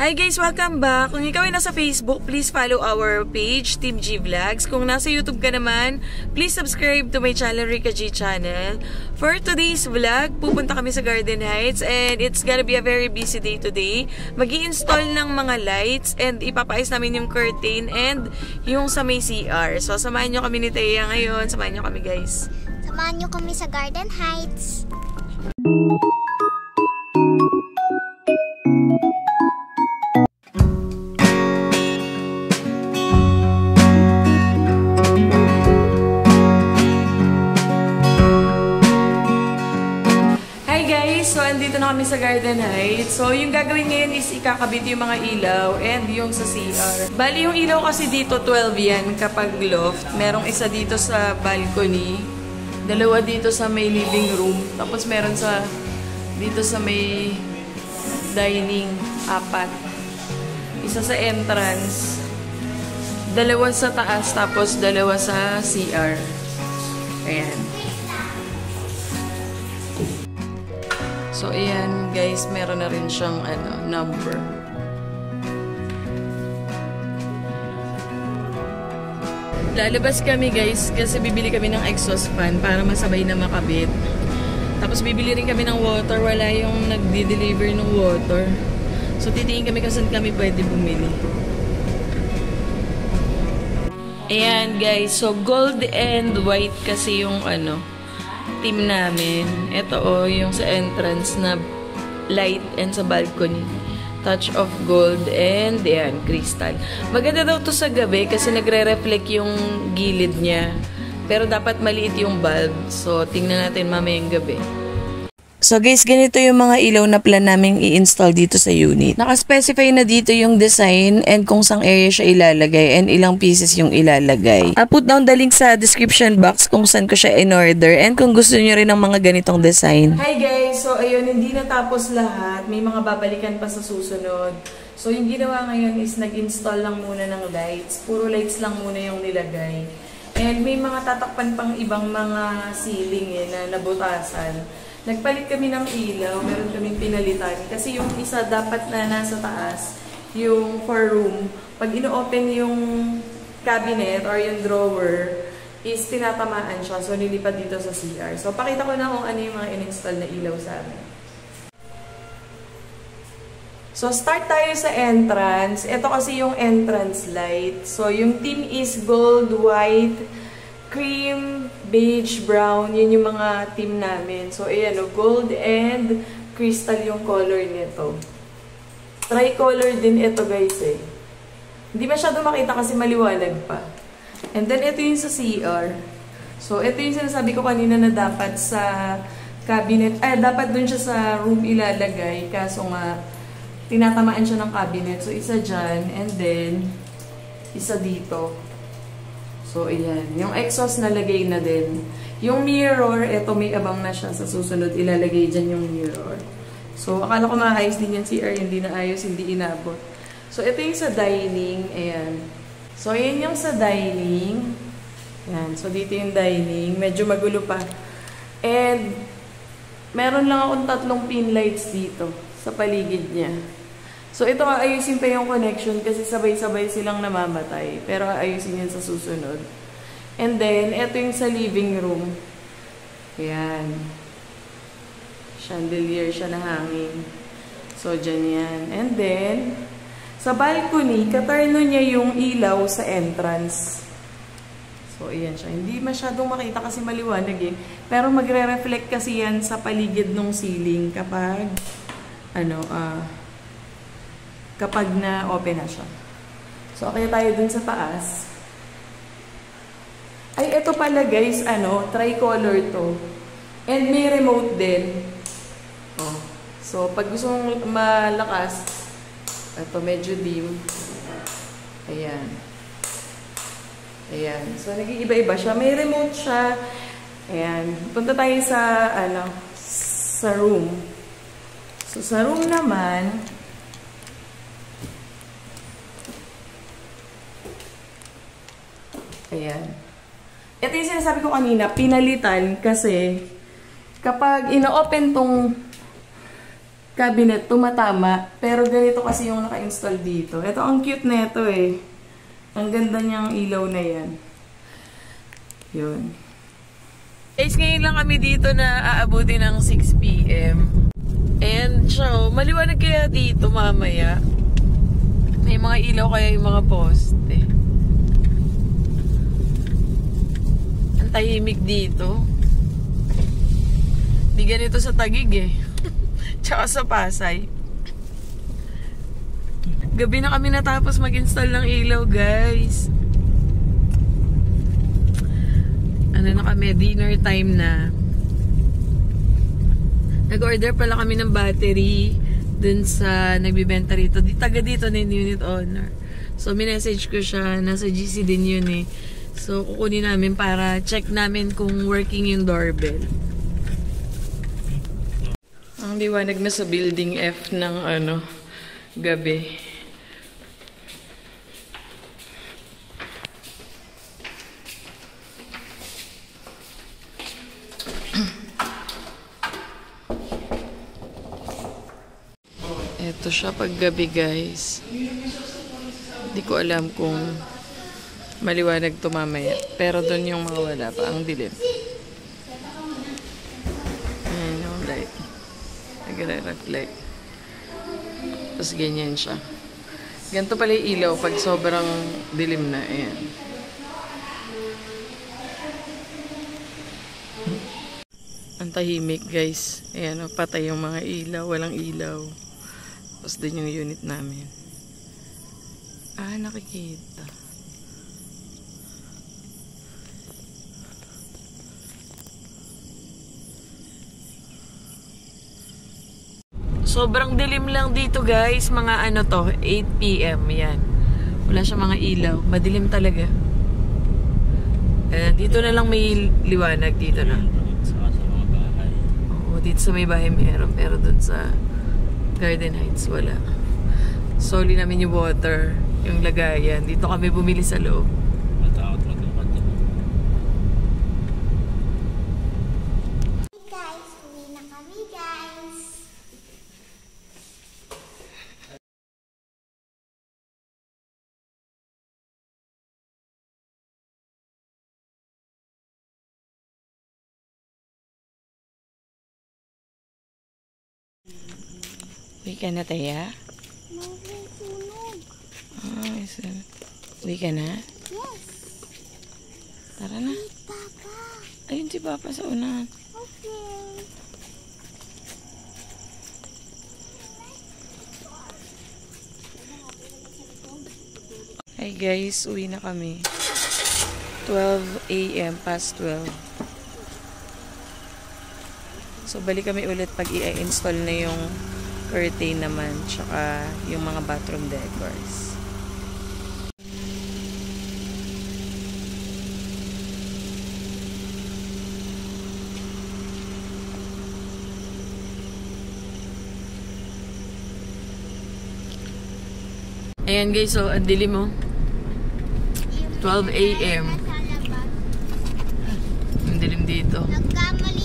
Hi guys! Welcome back! Kung ikaw ay nasa Facebook, please follow our page, Team G Vlogs. Kung nasa YouTube ka naman, please subscribe to my channel, Rika G Channel. For today's vlog, pupunta kami sa Garden Heights and it's gonna be a very busy day today. Mag-i-install ng mga lights and ipapais namin yung curtain and yung sa may CR. So, samahan nyo kami ni Thea ngayon. Samahan nyo kami guys. Samahan nyo kami sa Garden Heights. So, andito na kami sa Garden Heights. So, yung gagawin ngayon is ikakabit yung mga ilaw and yung sa CR. Bali, yung ilaw kasi dito, 12 yan kapag loft. Merong isa dito sa balcony. Dalawa dito sa may living room. Tapos meron sa dito sa may dining, 4. Isa sa entrance. Dalawa sa taas, tapos dalawa sa CR. Ayan. So, ayan guys, meron na rin siyang number. Lalabas kami guys kasi bibili kami ng exhaust fan para masabay na makabit. Tapos bibili rin kami ng water, wala yung nagdi-deliver ng water. So, titingin kami kung saan kami pwede bumili. Ayan guys, so gold and white kasi yung team namin. Ito yung sa entrance na light and sa balcony. Touch of gold and ayan, crystal. Maganda daw to sa gabi kasi nagre-reflect yung gilid niya. Pero dapat maliit yung bulb. So, tingnan natin mamayang gabi. So guys, ganito yung mga ilaw na plan namin i-install dito sa unit. Naka-specify na dito yung design and kung saan area siya ilalagay and ilang pieces yung ilalagay. I'll put down the link sa description box kung saan ko siya in-order and kung gusto niyo rin ng mga ganitong design. Hi guys! So ayun, hindi natapos lahat. May mga babalikan pa sa susunod. So yung ginawa ngayon is nag-install lang muna ng lights. Puro lights lang muna yung nilagay. And may mga tatakpan pang ibang mga ceiling na nabutasan. Nagpalit kami ng ilaw, meron kaming pinalitan. Kasi yung isa dapat na nasa taas, yung for room, pag ino-open yung cabinet or yung drawer, is tinatamaan siya. So, nilipat dito sa CR. So, pakita ko na kung ano yung mga in-install na ilaw sa amin. So, start tayo sa entrance. Ito kasi yung entrance light. So, yung theme is gold, white, cream, beige, brown, yun yung mga team namin. So, ayan gold and crystal yung color nito. Tricolor din ito guys Hindi masyado makita kasi maliwanag pa. And then, ito yung sa CR. So, ito yung sinasabi ko kanina na dapat sa cabinet, dapat dun siya sa room ilalagay. Kaso nga, tinatamaan siya ng cabinet. So, isa dyan, and then, isa dito. So, ayan. Yung exhaust nalagay na din. Yung mirror, eto may abang na siya. Sa susunod, ilalagay dyan yung mirror. So, akala ko maayos din yung CR. Hindi na ayos, hindi inabot. So, ito yung sa dining. Ayan. So, ayan yung sa dining. Ayan. So, dito yung dining. Medyo magulo pa. And, meron lang akong 3 pin lights dito. Sa paligid niya. So, ito ayusin pa yung connection kasi sabay-sabay silang namamatay. Pero ayusin yan sa susunod. And then, ito yung sa living room. Ayan. Chandelier siya na hanging. So, dyan yan. And then, sa balcony, katarno niya yung ilaw sa entrance. So, ayan siya. Hindi masyadong makita kasi maliwanag Pero magre-reflect kasi yan sa paligid ng ceiling kapag, kapag na-open na siya. So, okay tayo dun sa taas. Ay, ito pala guys, tricolor to. And may remote din. Oh. So, pag gusto mong malakas, ito medyo dim. Ayan. Ayan. So, nag-iiba-iba siya. May remote siya. Ayan. Punta tayo sa, sa room. So, sa room naman, ayan. Ito yung sinasabi ko kanina, pinalitan kasi kapag ino-open tong cabinet, tumatama. Pero ganito kasi yung naka-install dito. Ito, ang cute na ito eh. Ang ganda niyang ilaw na yan. Yun. Guys, ngayon lang kami dito na aabuti ng 6 PM. And so, maliwanag kaya dito mamaya. May mga ilaw kaya yung mga poste. Ang tahimik dito. Di ganito sa Taguig eh. Tsaka sa Pasay. Gabi na kami natapos mag-install ng ilaw, guys. Ano na kami, dinner time na. Nag-order pala kami ng battery dun sa nagbibenta rito. Taga dito na yung unit owner. So, minessage ko siya. Nasa GC din yun eh. So, kukunin namin para check namin kung working yung doorbell. Ang liwanag na sa building F ng gabi. Ito siya pag gabi, guys. Hindi ko alam kung maliwanag to mamaya. Pero doon yung mga wala pa. Ang dilim. Ayan yung light. Nag-reflect. Tapos ganyan siya. Ganito pala yung ilaw pag sobrang dilim na. Ayan. Ang tahimik, guys. Ayan, patay yung mga ilaw. Walang ilaw. Tapos din yung unit namin. Nakikita. Sobrang dilim lang dito, guys. Mga 8 PM. Yan. Wala siya mga ilaw. Madilim talaga. Dito na lang may liwanag. Dito na. Oo, dito sa may bahay meron. Pero dun sa Garden Heights, wala. Soli namin yung water, yung lagayan. Dito kami bumili sa loob. Guys, uwi na kami, guys. Uwi ka na, Taya? Sunog. Uwi ka na? Yes. Tara na. Papa. Ayun si Papa sa unahan. Okay. Hi guys, uwi na kami. 12 AM, past 12. So, balik kami ulit pag i-install na yung curtain naman, tsaka yung mga bathroom decors. Ayan guys, so ang dilim mo. 12 AM. Ang dilim dito. Nagkamali